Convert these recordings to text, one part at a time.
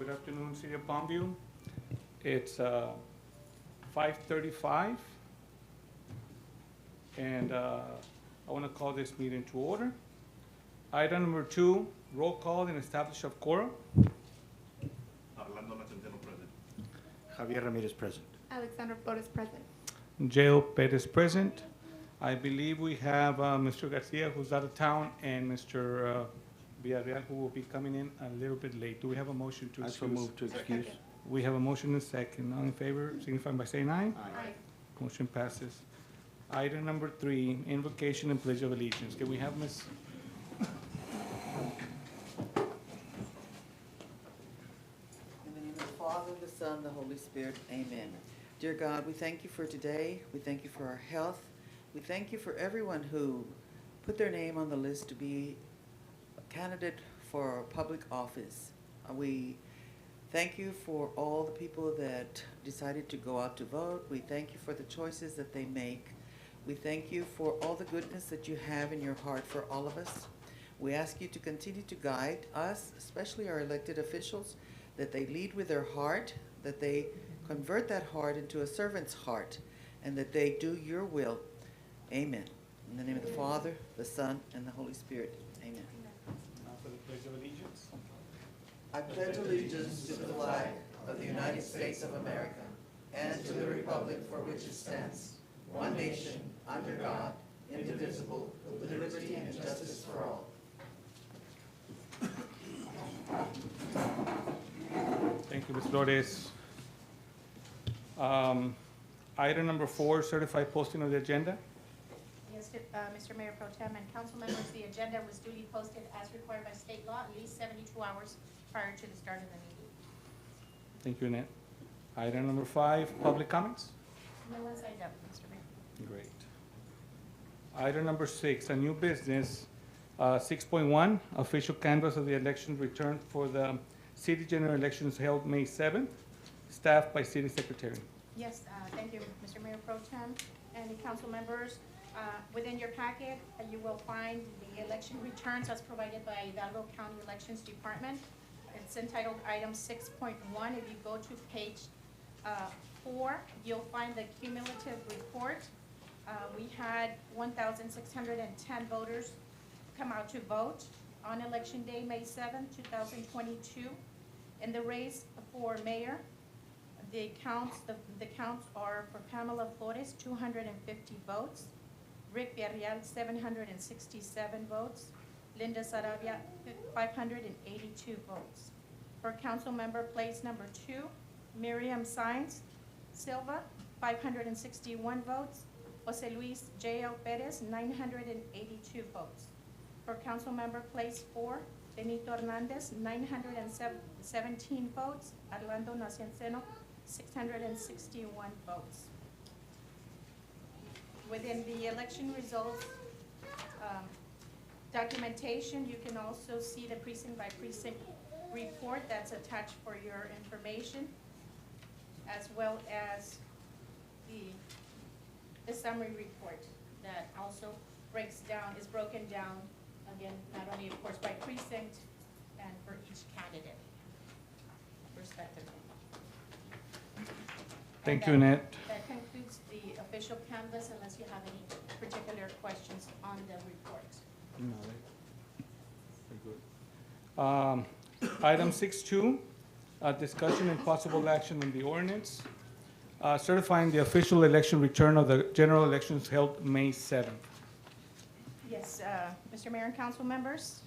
Good afternoon, City of Palmview. It's 5:35, and I want to call this meeting to order. Item number 2, roll call and establish of quorum. Orlando Centeno present. Javier Ramirez present. Alexandra Flores present. Jael Perez present. I believe we have Mr. Garcia, who's out of town, and Mr. Villarreal, who will be coming in a little bit late. Do we have a motion to I excuse? so move to excuse. We have a motion and a second. All in favor, signify by saying aye. Aye. Motion passes. Item number 3, invocation and pledge of allegiance. Can we have Ms. In the name of the Father, the Son, the Holy Spirit, amen. Dear God, we thank you for today. We thank you for our health. We thank you for everyone who put their name on the list to be a candidate for public office. We thank you for all the people that decided to go out to vote. We thank you for the choices that they make. We thank you for all the goodness that you have in your heart for all of us. We ask you to continue to guide us, especially our elected officials, that they lead with their heart, that they convert that heart into a servant's heart, and that they do your will. Amen. In the name of the Father, the Son, and the Holy Spirit. Amen. Now for the pledge of allegiance. I pledge allegiance to the flag of the United States of America and to the republic for which it stands, one nation, under God, indivisible, with liberty and justice for all. Thank you, Ms. Flores. Item number 4, certified posting of the agenda. Yes, Mr. Mayor Pro Tem and council members, the agenda was duly posted as required by state law at least 72 hours prior to the start of the meeting. Thank you, Annette. Item number 5, public comments. No one signed up, Mr. Mayor. Great. Item number 6, a new business, 6.1, official canvass of the election returned for the city general elections held May 7th, staffed by city secretary. Yes, thank you, Mr. Mayor Pro Tem and the council members. Within your packet, you will find the election returns as provided by Hidalgo County Elections Department. It's entitled item 6.1. If you go to page 4, you'll find the cumulative report. We had 1,610 voters come out to vote on election day, May 7, 2022. In the race for mayor, the counts are for Pamela Flores, 250 votes. Rick Villarreal, 767 votes. Linda Saravia, 582 votes. For council member place number 2, Miriam Sainz Silva, 561 votes. Jose Luis J.L. Perez, 982 votes. For council member place 4, Benito Hernandez, 917 votes. Orlando Nacianceno, 661 votes. Within the election results documentation, you can also see the precinct by precinct report that's attached for your information, as well as the summary report that also is broken down, again, not only of course by precinct and for each candidate respectively. Thank you, Annette. That concludes the official canvass, unless you have any particular questions on the report. No, very good. Item 6.2, discussion and possible action on the ordinance, certifying the official election return of the general elections held May 7th. Yes, Mr. Mayor and council members,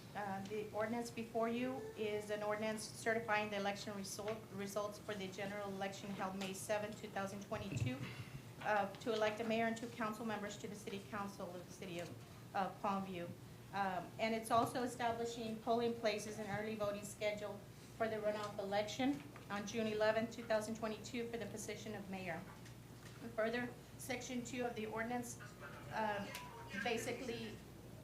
the ordinance before you is an ordinance certifying the election results for the general election held May 7, 2022, to elect a mayor and 2 council members to the city council of the city of Palmview. And it's also establishing polling places and early voting schedule for the runoff election on June 11, 2022 for the position of mayor. And further, Section 2 of the ordinance basically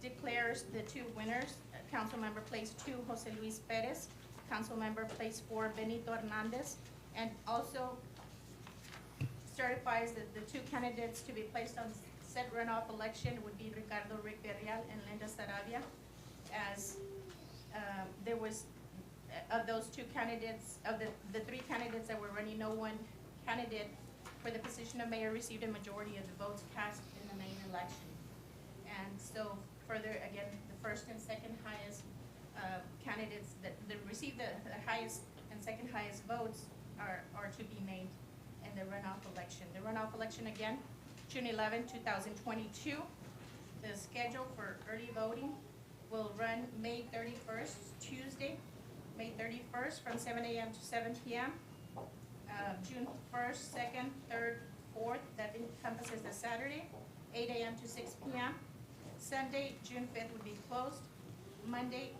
declares the 2 winners, Councilmember Place 2, Jose Luis Perez, Councilmember Place 4, Benito Hernandez, and also certifies that the 2 candidates to be placed on said runoff election would be Ricardo Rick Villarreal and Linda Saravia, as there was of those two candidates, of the three candidates that were running, no one candidate for the position of mayor received a majority of the votes cast in the main election. And so further, again, the first and second highest candidates that received the highest and second highest votes are to be made in the runoff election. The runoff election, again, June 11, 2022. The schedule for early voting will run May 31st, Tuesday, May 31st, from 7 a.m. to 7 p.m. June 1st, 2nd, 3rd, 4th, that encompasses the Saturday, 8 a.m. to 6 p.m. Sunday, June 5th would be closed. Monday,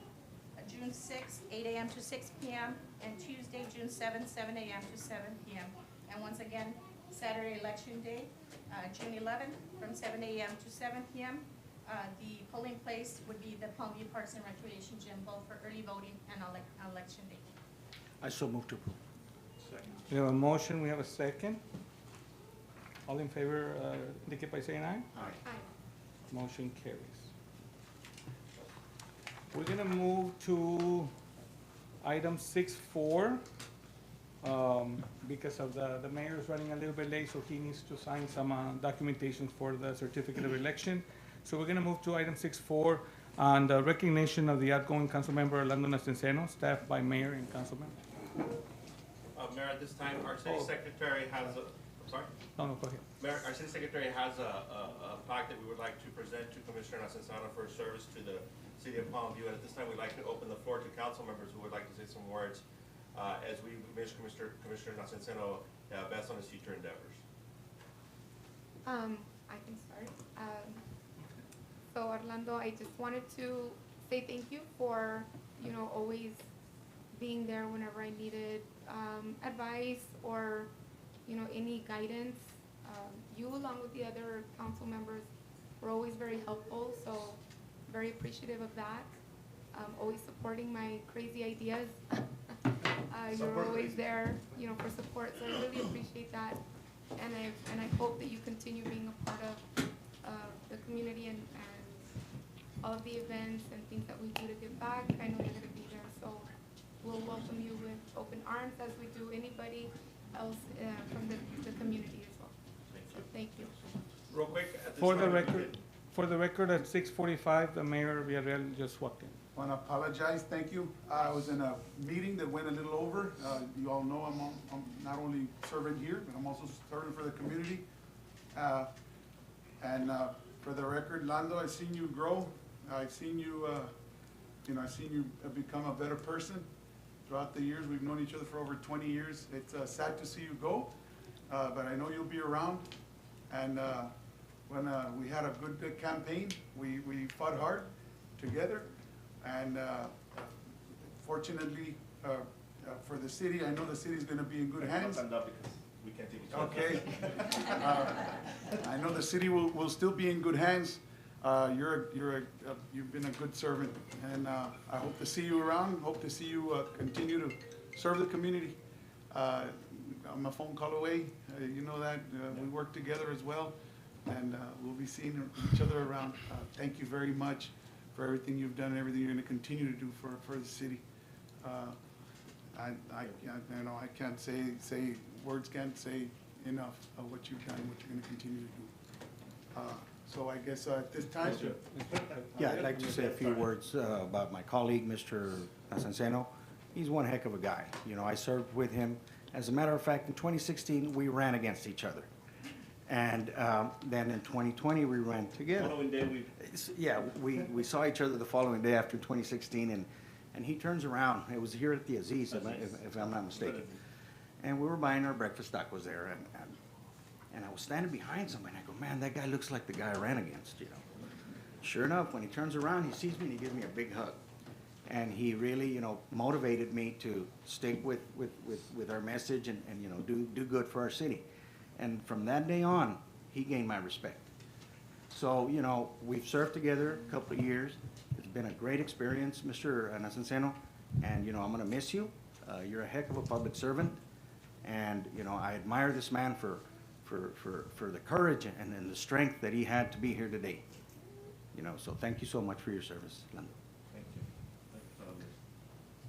June 6th, 8 a.m. to 6 p.m. And Tuesday, June 7th, 7 a.m. to 7 p.m. And once again, Saturday election day, June 11th, from 7 a.m. to 7 p.m. The polling place would be the Palmview Parks and Recreation Gym, both for early voting and election day. I so move to approve. We have a motion, we have a second. All in favor, indicate by saying aye. Aye. Motion carries. We're gonna move to item 6.4. Because of the mayor is running a little bit late, so he needs to sign some documentation for the certificate of election. So we're gonna move to item 6.4 on the recognition of the outgoing council member Orlando Nacenceno, staffed by mayor and council member. Mayor, at this time, our city Oh. secretary has a, I'm sorry? No, go ahead. Mayor, our city secretary has a plaque that we would like to present to Commissioner Nacenceno for his service to the city of Palmview. And at this time, we'd like to open the floor to council members who would like to say some words as we wish Commissioner Nacenceno best on his future endeavors. I can start. So Orlando, I just wanted to say thank you for, always being there whenever I needed advice or, any guidance. You, along with the other council members, were always very helpful, so very appreciative of that. Always supporting my crazy ideas. You were always there, for support, so I really appreciate that. And I hope that you continue being a part of the community and all of the events and things that we do to give back. I know you're gonna be there, so we'll welcome you with open arms as we do anybody else from the community as well. So thank you. Real quick, at this For the time, record, at 6:45, the mayor Villarreal just walked in. Want to apologize, thank you. I was in a meeting that went a little over. You all know I'm not only serving here, but I'm also serving for the community. And for the record, Lando, I've seen you grow. I've seen you, I've seen you become a better person throughout the years. We've known each other for over 20 years. It's sad to see you go, but I know you'll be around. And when we had a good campaign, we fought hard together. And fortunately, for the city, I know the city's gonna be in good hands. Stand up because we can't take each other. Okay. I know the city will still be in good hands. You've been a good servant, and I hope to see you around, hope to see you continue to serve the community. I'm a phone call away, you know that, we work together as well, and we'll be seeing each other around. Thank you very much for everything you've done and everything you're gonna continue to do for the city. I can't say, words can't say enough of what you've done, what you're gonna continue to do. So I guess at this time. Yeah, I'd like to say a few words about my colleague, Mr. Nacenceno. He's one heck of a guy. I served with him. As a matter of fact, in 2016, we ran against each other. And then in 2020, we ran together. Following day, Yeah, we saw each other the following day after 2016, and he turns around. It was here at the Aziz, if I'm not mistaken. And we were buying our breakfast tacos there, and I was standing behind somebody, and I go, man, that guy looks like the guy I ran against, Sure enough, when he turns around, he sees me, and he gives me a big hug. And he really, motivated me to stick with our message and do good for our city. And from that day on, he gained my respect. So, we've served together a couple of years. It's been a great experience, Mr. Nacenceno, and, I'm gonna miss you. You're a heck of a public servant, and, I admire this man for the courage and the strength that he had to be here today. So thank you so much for your service, Lando. thank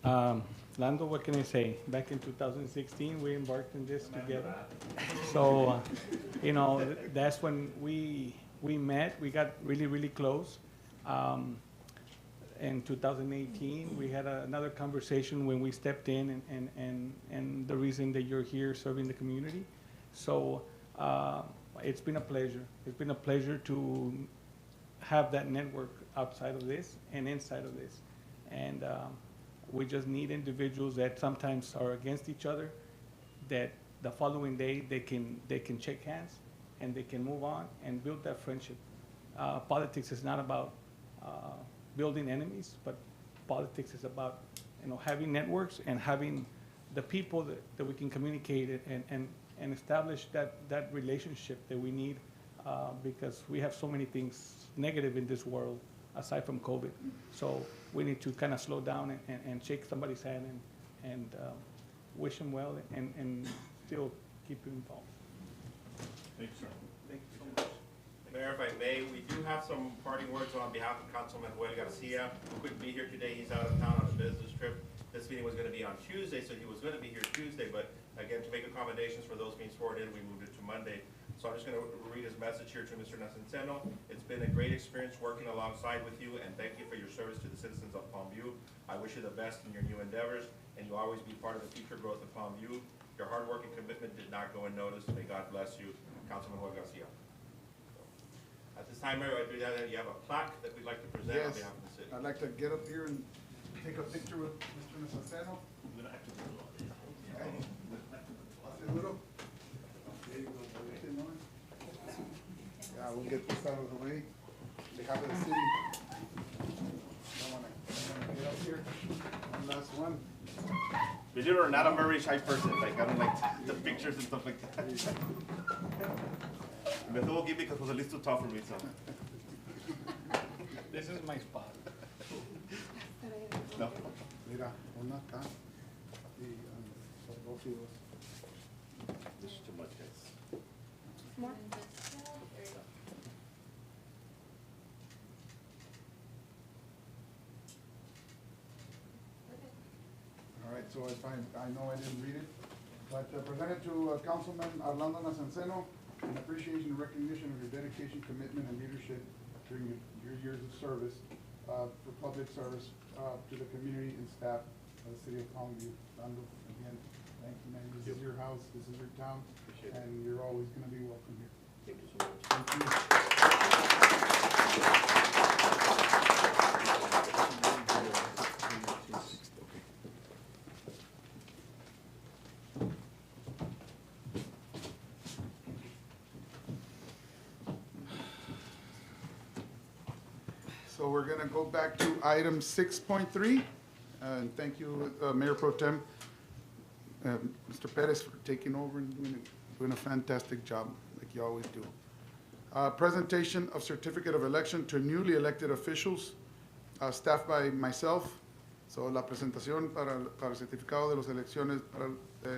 you. Lando, what can I say? Back in 2016, we embarked in this together. So, that's when we met. We got really, really close. In 2018, we had another conversation when we stepped in and the reason that you're here serving the community. So it's been a pleasure. It's been a pleasure to have that network outside of this and inside of this. And we just need individuals that sometimes are against each other, that the following day they can shake hands and they can move on and build that friendship. Politics is not about building enemies, but politics is about having networks and having the people that we can communicate and establish that relationship that we need, because we have so many things negative in this world aside from COVID. So we need to kind of slow down and shake somebody's hand and wish them well and still keep them involved. Thank you, sir. Thank you so much. Mayor, if I may, we do have some parting words on behalf of Councilman Joel Garcia, who couldn't be here today. He's out of town on a business trip. This meeting was going to be on Tuesday, so he was going to be here Tuesday, but again, to make accommodations for those meetings forwarded, we moved it to Monday. So I'm just going to read his message here to Mr. Nacenceno. It's been a great experience working alongside with you, and thank you for your service to the citizens of Palmview. I wish you the best in your new endeavors, and you'll always be part of the future growth of Palmview. Your hard work and commitment did not go unnoticed. May God bless you, Councilman Joel Garcia. At this time, Mayor, I do that you have a plaque that we'd like to present on Yes, behalf of the city. I'd like to get up here and take a picture with Mr. Nacenceno. Seguro? There you go. Yeah, we'll get this out of the way. On behalf of the city. I wanna get up here. One last one. Believe it or not, I'm a very shy person. Like, I don't like the pictures and stuff like that. Me tuvo que ir because it was a little too tall for me, so. This is my spot. No. Mira, una acá. Y dos y dos. This is too much, guys. More? All right, so if I know I didn't read it, but presented to Councilman Orlando Nacenceno, in appreciation and recognition of your dedication, commitment, and leadership during your years of service for public service to the community and staff of the city of Palmview. Orlando, again, thank you, man. This is your house, this is your town, Appreciate it. and you're always gonna be welcome here. Thank you so much. Thank you. So we're gonna go back to item 6.3, and thank you, Mayor Pro Tem, Mr. Perez, for taking over and doing a fantastic job, like you always do. Presentation of certificate of election to newly elected officials, staffed by myself. So la presentación para el certificado de las elecciones, para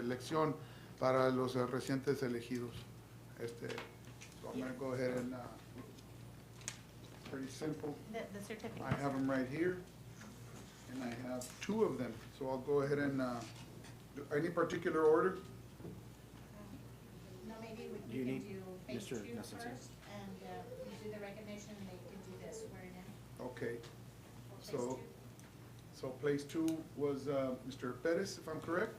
elección para los recientes elegidos. So I'm gonna go ahead and, pretty simple. The certificate. I have them right here, and I have two of them. So I'll go ahead and, any particular order? No, maybe Do you we can need do phase Mr. 2 Nacenceno? first, and you do the recognition, and they can do this swearing in. Okay, Phase so, 2. so place two was, Mr. Perez, if I'm correct?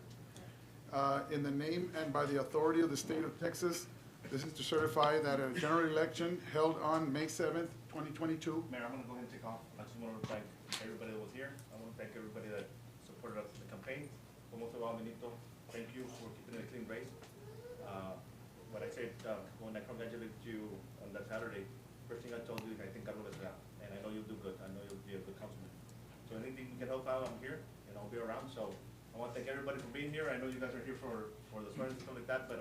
In the name and by the authority of the state of Texas, this is to certify that a general election held on May 7th, 2022. Mayor, I'm gonna go ahead and take off. I just wanna thank everybody that was here. I wanna thank everybody that supported us in the campaign. Como te va, Benito? Thank you for keeping it a clean race. What I said, when I congratulated you on that Saturday, first thing I told you, I think I will down. And I know you'll do good. I know you'll be a good councilman. So anything we can help out, I'm here, and I'll be around. So I wanna thank everybody for being here. I know you guys are here for the swearing and stuff like that, but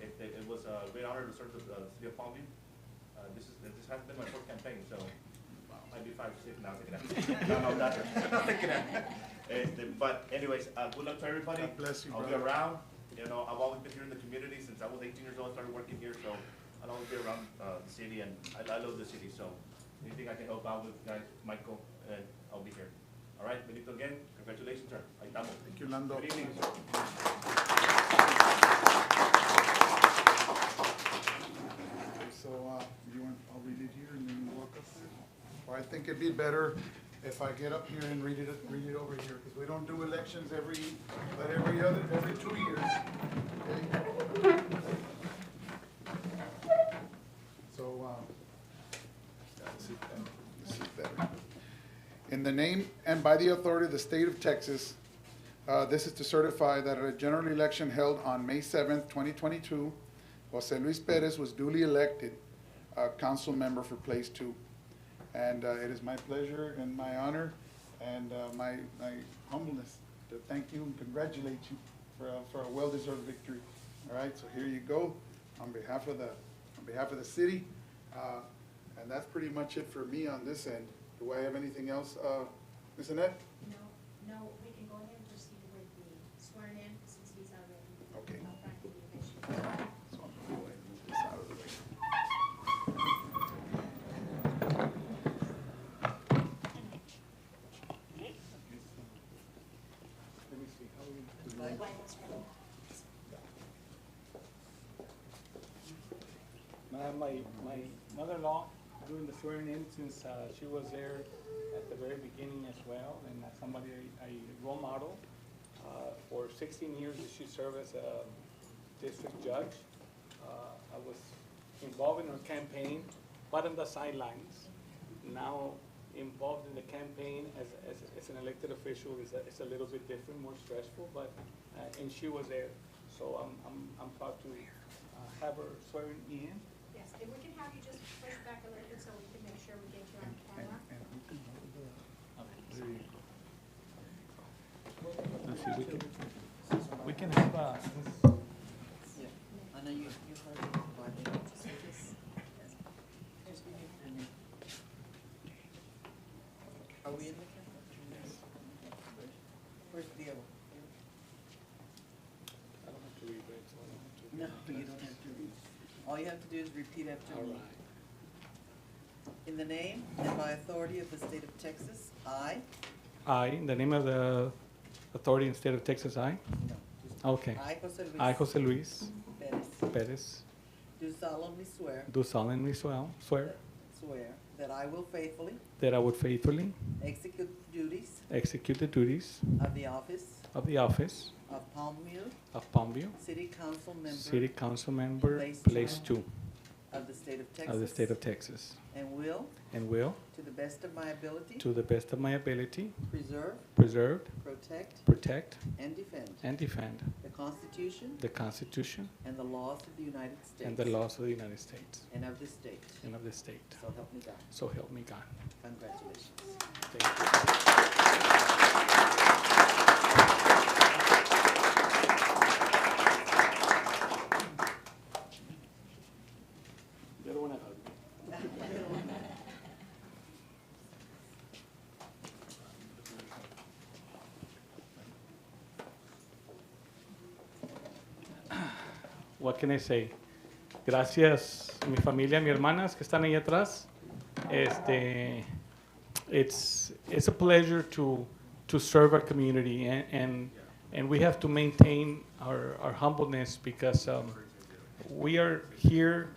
it was a great honor to serve the city of Palmview. This has been my fourth campaign, so I'd be 5 6 now. No, that's but anyways, good luck to everybody. God bless you, I'll be brother. around. You know, I've always been here in the community since I was 18 years old. I started working here, so I'll always be around the city, and I love the city. So anything I can help out with, guys, Michael, and I'll be here. All right, Benito, again, congratulations, sir. Ahí estamos. Thank you, Lando. Good evening, sir. So, you want, I'll read it here and then you walk up there? Or I think it'd be better if I get up here and read it over here, because we don't do elections every 2 years. Okay? So, let's see better. In the name and by the authority of the state of Texas, this is to certify that at a general election held on May 7th, 2022, Jose Luis Perez was duly elected council member for Place 2. And it is my pleasure and my honor and my humbleness to thank you and congratulate you for a well-deserved victory. All right, so here you go on behalf of the city. And that's pretty much it for me on this end. Do I have anything else, Ms. Annette? No, we can go ahead and proceed with the swearing in since he's already. Okay. Malpractice. So I'm gonna go ahead and move this out of the way. Let me see, how we? My mother-in-law doing the swearing in since she was there at the very beginning as well, and somebody, a role model. For 16 years, she served as a district judge. I was involved in her campaign, but on the sidelines. Now involved in the campaign as an elected official is a little bit different, more stressful, but, and she was there. So I'm proud to have her swearing in. Yes, if we can have you just push back a little bit so we can make sure we get you on camera. Let's see, we can have, Yeah, I know you heard it, but I think it's just this. Here's me and me. Are we in the camera? Where's Diego? I don't have to read it, so I don't have to. No, you don't have to read. All you have to do is repeat after All me. right. In the name and by authority of the state of Texas, I, I, in the name of the authority in the state of Texas, I. no, just Okay. I, Jose Luis. I, Jose Luis Perez, Perez, do solemnly swear do solemnly swear that I will faithfully that I would faithfully execute the duties execute the duties of the office of the office of Palmview of Palmview City Council Member City Council Member, Place Place 2 of the state of Texas. of the state of Texas, And will, and will, to the best of my ability, to the best of my ability, preserve, preserve, protect, protect, and defend and defend the Constitution the Constitution and the laws of the United States. and the laws of the United States And of this state. and of this state. So help me God. So help me God. Congratulations. Thank you. The other one I hug. What can I say? Gracias mi familia, mis hermanas que están ahí atrás. It's a pleasure to serve our community, and we have to maintain our humbleness because we are here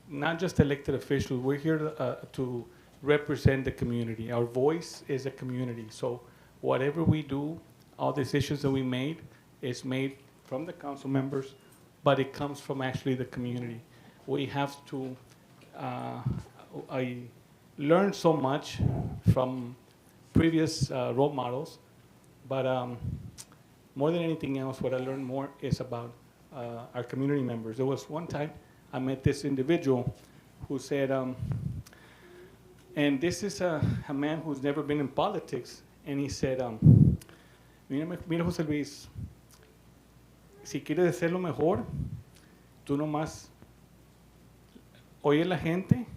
not just elected officials. We're here to represent the community. Our voice is the community. So whatever we do, all decisions that we made is made from the council members, but it comes from actually the community. We have to, I learned so much from previous role models, but more than anything else, what I learned more is about our community members. There was one time I met this individual who said, and this is a man who's never been in politics, and he said, mira José Luis, si quieres hacer lo mejor, tú nomás oye la gente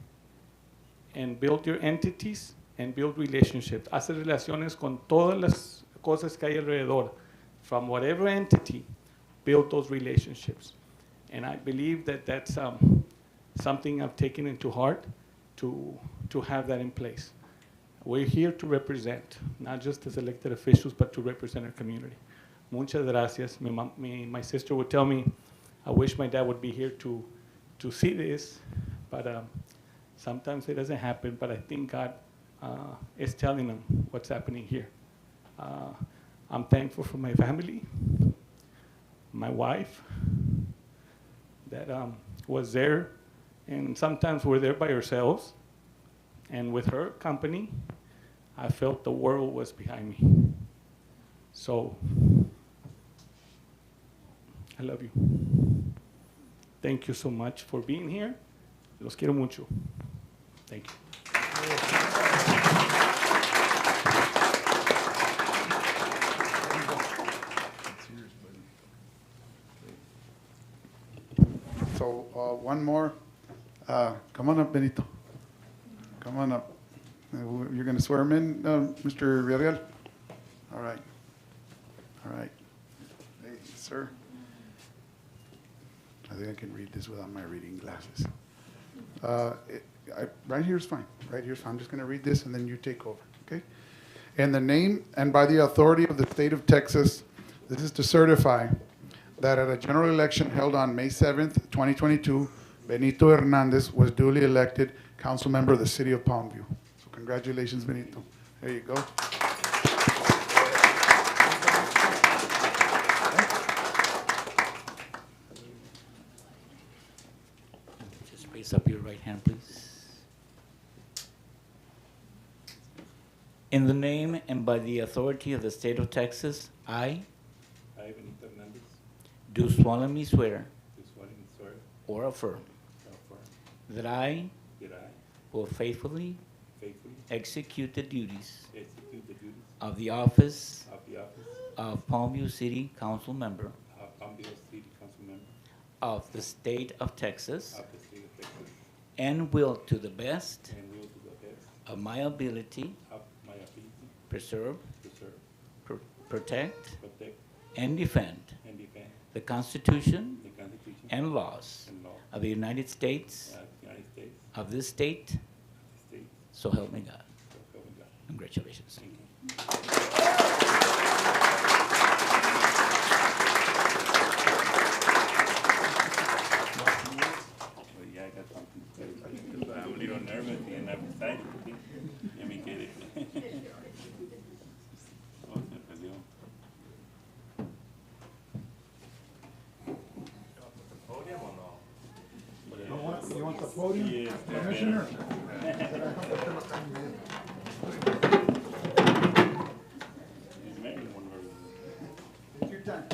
and build your entities and build relationships. Hace relaciones con todas las cosas que hay alrededor. From whatever entity, build those relationships. And I believe that that's something I've taken into heart to have that in place. we're here to represent, not just as elected officials, but to represent our community. Muchas gracias. My sister would tell me, I wish my dad would be here to see this, but sometimes it doesn't happen, but I think God is telling them what's happening here. I'm thankful for my family, my wife, that was there, and sometimes we're there by ourselves, and with her company, I felt the world was behind me. So, I love you. Thank you so much for being here. Los quiero mucho. Thank you. So, one more. Come on up, Benito. Come on up. You're going to swear him in, Mr. Villarreal? All right. All right. Hey, sir. I think I can read this without my reading glasses. Right here is fine. Right here is fine. I'm just going to read this, and then you take over, okay? In the name and by the authority of the state of Texas, this is to certify that at a general election held on May 7th, 2022, Benito Hernandez was duly elected council member of the city of Palmview. So congratulations, Benito. There you go. Just raise up your right hand, please. In the name and by the authority of the state of Texas, I I, Benito Hernandez, do solemnly swear do solemnly swear or affirm and affirm that I that I will faithfully faithfully execute the duties execute the duties of the office of the office of Palmview City Council Member of Palmview City Council Member of the state of Texas of the state of Texas, and will to the best and will to the best of my ability of my ability preserve, preserve, protect, protect, and defend and defend the Constitution the Constitution and laws and law of the United States, of the United States, of this state, the state, so help me God. so help me God. Congratulations. Thank you. Well, yeah, I got something to say. I'm a little nervous and I'm excited. Ya me quedé. Oh, se perdió. ¿Podium o no? You want the podium, Yes, Commissioner? He's married one of our- Take your time.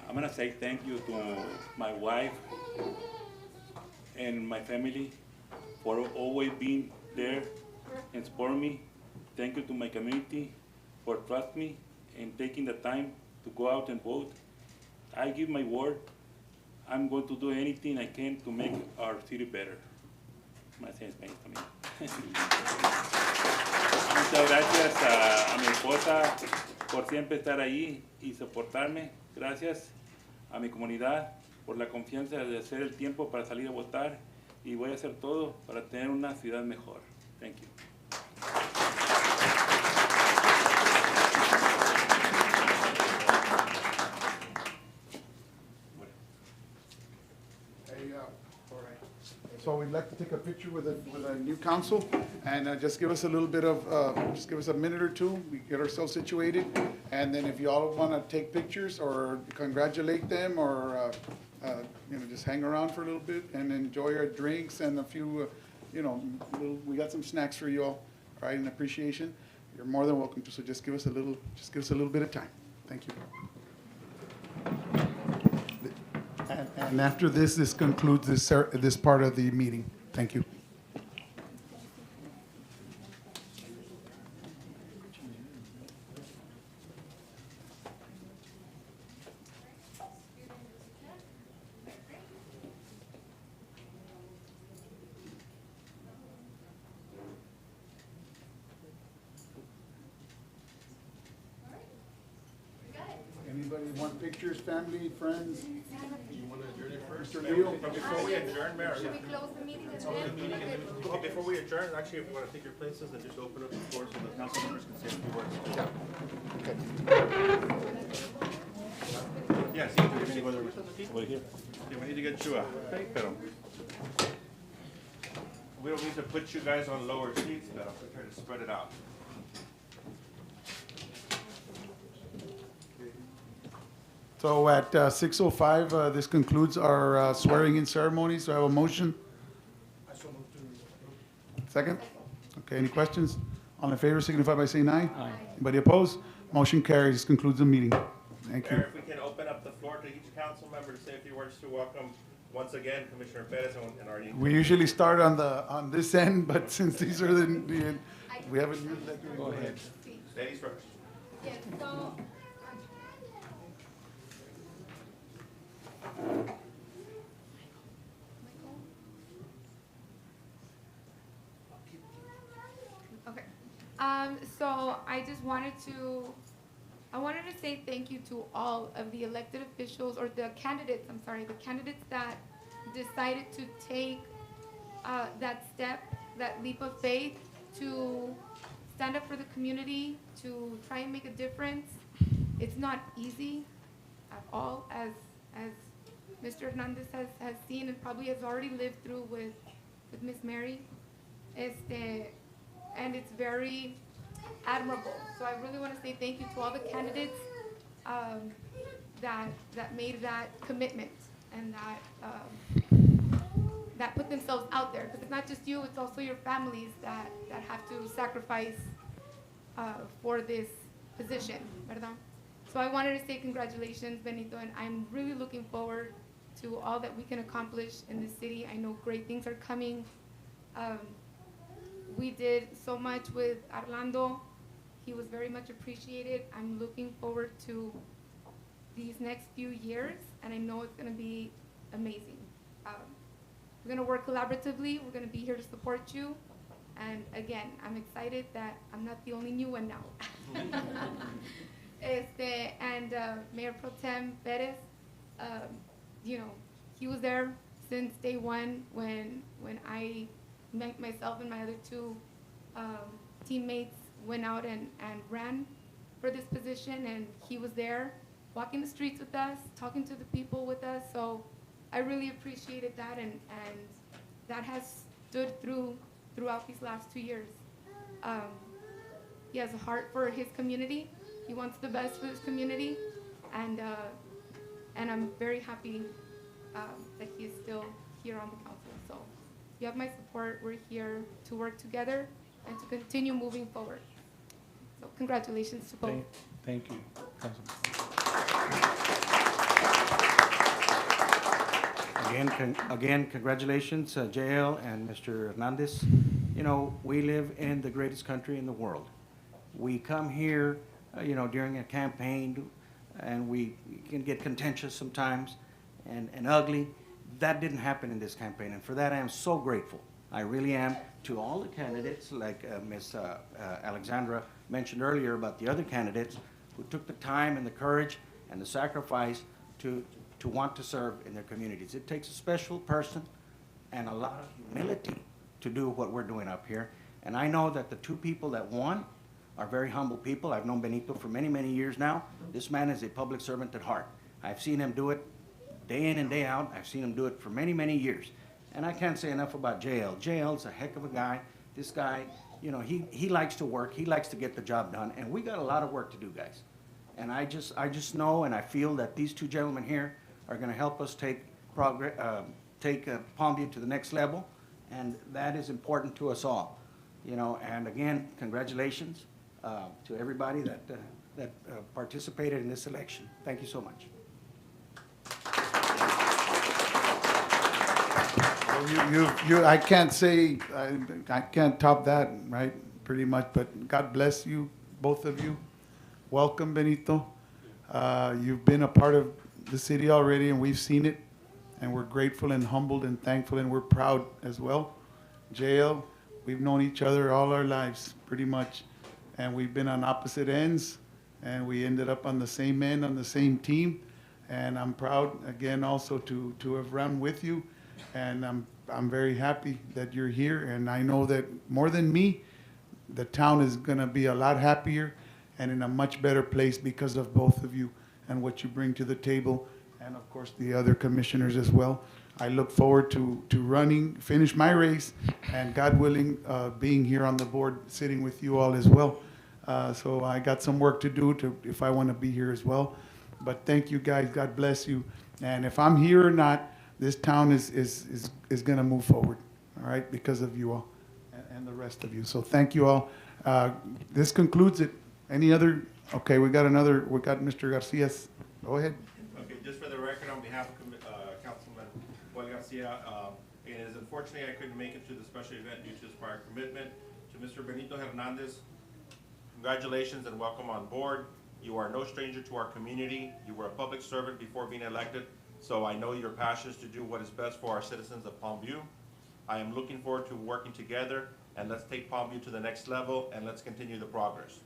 I'm gonna say thank you to my wife and my family for always being there and supporting me. Thank you to my community for trusting me and taking the time to go out and vote. I give my word, I'm going to do anything I can to make our city better. Me hacen Spanish también. Muchas gracias a mi esposa por siempre estar ahí y soportarme. Gracias a mi comunidad por la confianza de hacer el tiempo para salir a votar y voy a hacer todo para tener una ciudad mejor. Thank you. Hey, all right. So we'd like to take a picture with a new council, and just give us a little bit of, just give us a minute or two, we get ourselves situated, and then if you all want to take pictures or congratulate them, or, just hang around for a little bit and enjoy our drinks and a few, we got some snacks for you all, all right, in appreciation. You're more than welcome to, so just give us a little bit of time. Thank you. And after this concludes this part of the meeting. Thank you. Anybody want pictures, family, friends? You want to adjourn it first? Mr. But before we adjourn, Mayor, Should we close the meeting and then? before we adjourn, actually, if you want to take your places and just open up the floor so the council members can say a few words. Yeah, sí, we need we need to get you a pero we don't need to put you guys on lower seats, but I'll try to spread it out. So at 6:05, this concludes our swearing-in ceremony. So I have a motion. Second? Okay, any questions? All in favor signify by saying aye. Aye. Anybody opposed? Motion carries. This concludes the meeting. Thank you. Mayor, if we can open up the floor to each council member to say a few words to welcome once again Commissioner Perez and our. We usually start on this end, but since these are we haven't used that. Go ahead. Ladies first. Yes, so. Okay, so I just wanted to say thank you to all of the elected officials, or the candidates, I'm sorry, the candidates that decided to take, that step, that leap of faith to stand up for the community, to try and make a difference. It's not easy at all, as Mr. Hernandez has seen and probably has already lived through with Miss Mary. And it's very admirable. So I really want to say thank you to all the candidates that made that commitment and that put themselves out there. Because it's not just you, it's also your families that have to sacrifice for this position, ¿verdad? So I wanted to say congratulations, Benito, and I'm really looking forward to all that we can accomplish in this city. I know great things are coming. We did so much with Orlando. He was very much appreciated. I'm looking forward to these next few years, and I know it's going to be amazing. We're going to work collaboratively. We're going to be here to support you. And again, I'm excited that I'm not the only new one now. And Mayor Pro Tem Perez, you know, he was there since day one when myself and my other two teammates went out and ran for this position, and he was there walking the streets with us, talking to the people with us. So I really appreciated that, and that has stood throughout these last 2 years. He has a heart for his community. He wants the best for his community, and I'm very happy that he is still here on the council. So you have my support. We're here to work together and to continue moving forward. So congratulations to both. Thank you, Councilman. Again, congratulations, JL and Mr. Hernandez. You know, we live in the greatest country in the world. We come here, during a campaign, and we can get contentious sometimes and ugly. That didn't happen in this campaign, and for that I am so grateful. I really am, to all the candidates, like Ms. Alexandra mentioned earlier about the other candidates who took the time and the courage and the sacrifice to want to serve in their communities. It takes a special person and a lot of humility to do what we're doing up here. And I know that the two people that won are very humble people. I've known Benito for many, many years now. This man is a public servant at heart. I've seen him do it day in and day out. I've seen him do it for many, many years. And I can't say enough about JL. JL's a heck of a guy. This guy, he likes to work. He likes to get the job done. And we got a lot of work to do, guys. And I just know and I feel that these two gentlemen here are going to help us take Palmview to the next level. And that is important to us all. And again, congratulations to everybody that participated in this election. Thank you so much. I can't say, I can't top that, right, pretty much, but God bless you, both of you. Welcome, Benito. You've been a part of the city already, and we've seen it, and we're grateful and humbled and thankful, and we're proud as well. JL, we've known each other all our lives, pretty much, and we've been on opposite ends, and we ended up on the same end, on the same team, And I'm proud, again, also to have run with you. And I'm very happy that you're here. And I know that more than me, the town is going to be a lot happier and in a much better place because of both of you and what you bring to the table, and of course the other commissioners as well. I look forward to running, finish my race, and God willing, being here on the board, sitting with you all as well. So I got some work to do if I want to be here as well. But thank you guys, God bless you. And if I'm here or not, this town is going to move forward, all right, because of you all and the rest of you. So thank you all. This concludes it. Any other? Okay, we got Mr. Garcia's. Go ahead. Okay, just for the record, on behalf of Councilman Joel Garcia, it is unfortunately I couldn't make it to the special event due to his prior commitment. To Mr. Benito Hernandez, congratulations and welcome on board. You are no stranger to our community. You were a public servant before being elected, so I know your passion is to do what is best for our citizens of Palmview. I am looking forward to working together, and let's take Palmview to the next level, and let's continue the progress.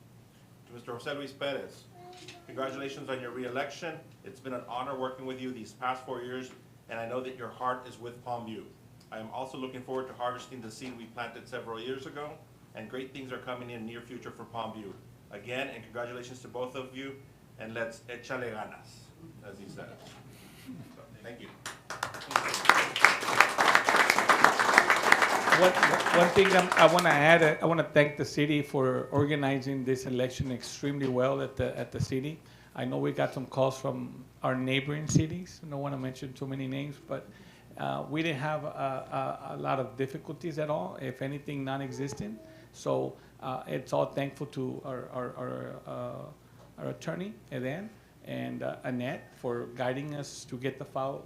To Mr. Jose Luis Perez, congratulations on your re-election. It's been an honor working with you these past 4 years, and I know that your heart is with Palmview. I am also looking forward to harvesting the seed we planted several years ago, and great things are coming in the near future for Palmview. Again, and congratulations to both of you, and let's échale ganas, as he said. So, thank you. One thing I want to add, I want to thank the city for organizing this election extremely well at the city. I know we got some calls from our neighboring cities. I don't want to mention too many names, but we didn't have a lot of difficulties at all, if anything, non-existent. So it's all thankful to our attorney, Eden, and Annette for guiding us to get the file,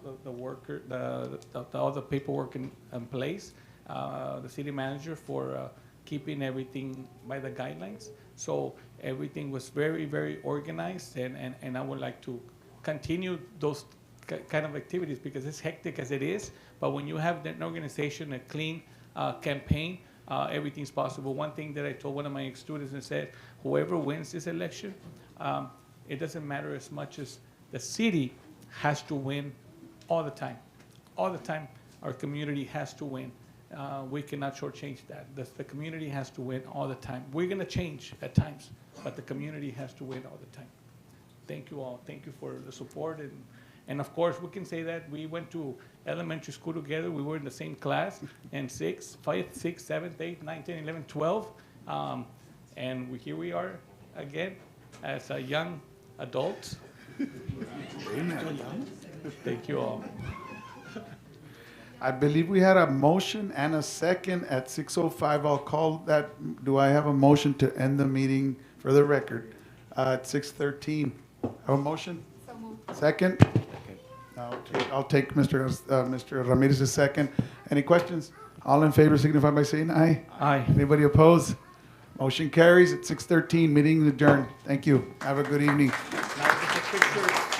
all the paperwork in place. The city manager for keeping everything by the guidelines. So everything was very, very organized, and I would like to continue those kind of activities because it's hectic as it is, but when you have an organization, a clean campaign, everything's possible. One thing that I told one of my students and said, whoever wins this election, it doesn't matter as much as the city has to win all the time. All the time, our community has to win. We cannot shortchange that. The community has to win all the time. We're going to change at times, but the community has to win all the time. Thank you all. Thank you for the support. And of course, we can say that we went to elementary school together. We were in the same class in 5th, 6th, 7th, 8th, 9th, 10th, 11th, 12th. And here we are again as a young adults. Thank you all. I believe we had a motion and a second at 6:05. I'll call that. Do I have a motion to end the meeting for the record at 6:13? Have a motion? So moved. Second? I'll take Mr. Ramirez's second. Any questions? All in favor signify by saying aye. Aye. Anybody opposed? Motion carries at 6:13. Meeting adjourned. Thank you. Have a good evening. Now, take a picture.